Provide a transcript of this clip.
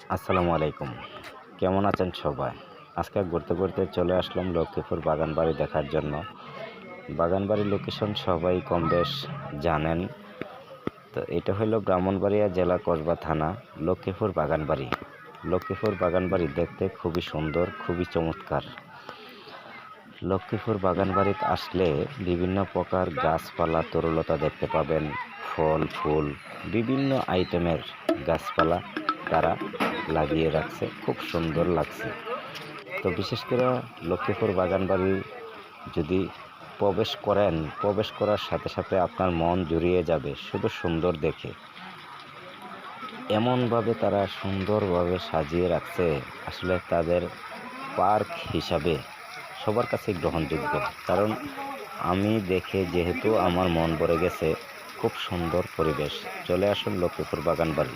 আসসালামু আলাইকুম। কেমন আছেন সবাই? আজকে ঘুরতে ঘুরতে চলে আসলাম লক্ষ্মীপুর বাগানবাড়ি দেখার জন্য। বাগানবাড়ির লোকেশন সবাই কম বেশ জানেন। তো এটা হলো ব্রাহ্মণবাড়িয়া জেলা কসবা থানা লক্ষ্মীপুর বাগানবাড়ি। লক্ষ্মীপুর বাগানবাড়ি দেখতে খুবই সুন্দর, খুবই চমৎকার। লক্ষ্মীপুর বাগানবাড়িতে আসলে বিভিন্ন প্রকার গাছপালা তরুলতা দেখতে পাবেন। ফল ফুল বিভিন্ন আইটেমের গাছপালা তারা লাগিয়ে রাখছে, খুব সুন্দর লাগছে। তো বিশেষ করে লক্ষ্মীপুর বাগানবাড়ি যদি প্রবেশ করার সাথে সাথে আপনার মন জুড়িয়ে যাবে শুধু সুন্দর দেখে। এমনভাবে তারা সুন্দরভাবে সাজিয়ে রাখছে, আসলে তাদের পার্ক হিসাবে সবার কাছে গ্রহণযোগ্য। কারণ আমি দেখে যেহেতু আমার মন ভরে গেছে, খুব সুন্দর পরিবেশ। চলে আসুন লক্ষ্মীপুর বাগানবাড়ি।